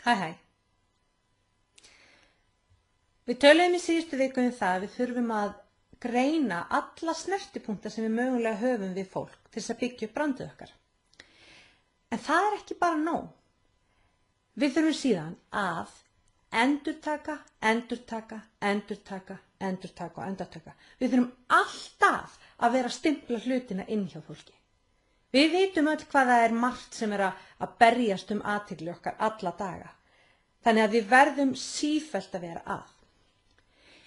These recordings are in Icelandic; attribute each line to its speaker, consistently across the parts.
Speaker 1: Hæ hæ. Við töluðum í síðustu viku það að við þurfum að greina alla snertipunkta sem við mögulega höfum við fólk til þess að byggja upp brandið okkar. En það ekki bara nóg. Við þurfum síðan að endurtaka. Við þurfum alltaf að vera að stimpla hlutina inn hjá fólki. Við vitum öll hvað það margt sem að berjast athygli okkar alla daga. Þannig að við verðum sífellt að vera að.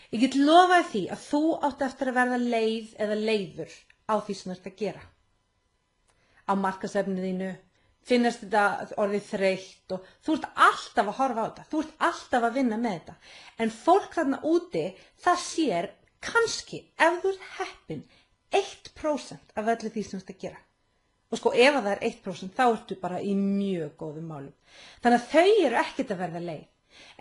Speaker 1: Ég get lofað því að þú átt eftir að verða leið eða leiður á því sem þú ert að gera. Á markaðsefninu þínu, finnast þetta orðið þreytt og þú ert alltaf að horfa á þetta, þú ert alltaf að vinna með þetta. En fólk þarna úti, það sér kannski, ef þú ert heppin, 1% af öllu því sem þú ert að gera. Og sko, ef það 1%, þá ertu bara í mjög góðum málum. Þannig að þau eru ekkert að verða leið.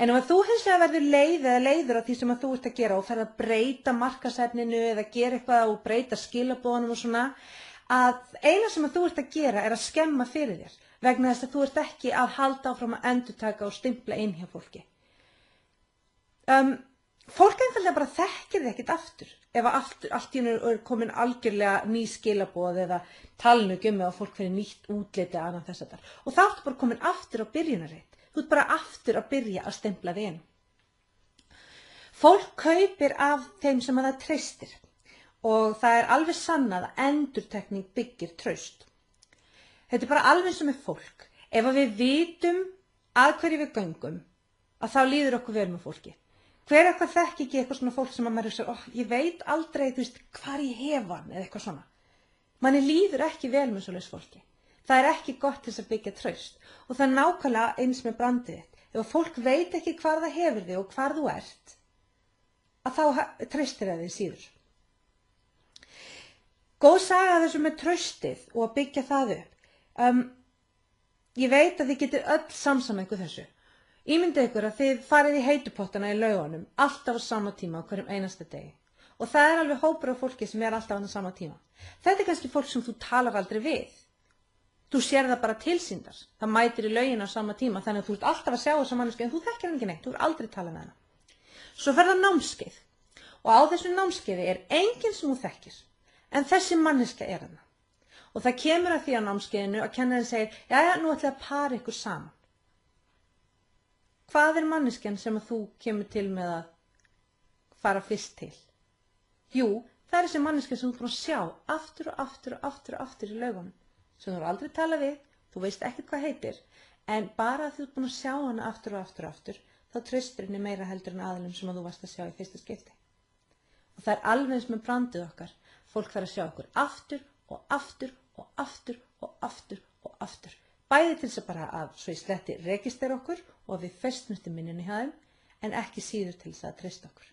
Speaker 1: En ef þú hins vegar verður leið eða leiður á því sem þú ert að gera og ferð að breyta markaðsefninu eða gera eitthvað og breyta skilaboðunum og svona, að eina sem þú ert að gera að skemma fyrir þér vegna þess að þú ert ekki að halda áfram að endurtaka og stimpla inn hjá fólki. Fólk einfaldlega bara þekkir þig ekkert aftur ef allt í einu komin algjörlega ný skilaboð eða talinu eða fólk fyrir nýtt útliti annað þess að þar. Og þá ertu bara komin aftur á byrjunarreit. Þú ert bara aftur að byrja að stempla þig inn. Fólk kaupir af þeim sem það treystir og það alveg sannað að endurtekning byggir traust. Þetta bara alveg sem fólk. Ef við vitum að hverju við göngum, að þá líður okkur vel með fólki. Hver eitthvað þekki ekki eitthvað svona fólk sem að maður segir, ég veit aldrei, hvar ég hef hann eða eitthvað svona. Manni líður ekki vel með svoleiðis fólki. Það ekki gott til þess að byggja traust og það nákvæmlega eins með brandið þitt. Ef fólk veit ekki hvar það hefur þig og hvar þú ert, að þá treystir það þig síður. Góð saga þessu með traustið og að byggja það upp. Ég veit að þið getið öll samsama ykkur þessu. Ímyndið ykkur að þið farið í heitupottana í laugunum alltaf á sama tíma á hverjum einasta degi. Og það alveg hópur af fólki sem alltaf á sama tíma. Þetta kannski fólk sem þú talar aldrei við. Þú sér það bara tilsýndar. Það mætir í laugina á sama tíma þannig að þú ert alltaf að sjá þessa manneskju en þú þekkir hann ekki neitt, þú ert aldrei talað með hana. Svo fer það námskeið og á þessu námskeiði enginn sem þú þekkir en þessi manneskja hana. Og það kemur að því á námskeiðinu að kennarinn segir, jæja, nú ætla að para ykkur saman. Hvað manneskjan sem að þú kemur til með að fara fyrst til? Jú, það þessi manneskja sem þú búin að sjá aftur og aftur í laugunum. Sem þú aldrei talað við, þú veist ekkert hvað heitir, en bara að þú ert búin að sjá hana aftur og aftur, þá treystir henni meira heldur en aðilum sem að þú varst að sjá í fyrsta skipti. Og það alveg eins með brandið okkar, fólk þarf að sjá okkur aftur og aftur. Bæði til þess að bara að svo í sletti registera okkur og við festumst í minninni hjá þeim, en ekki síður til þess að treysta okkur.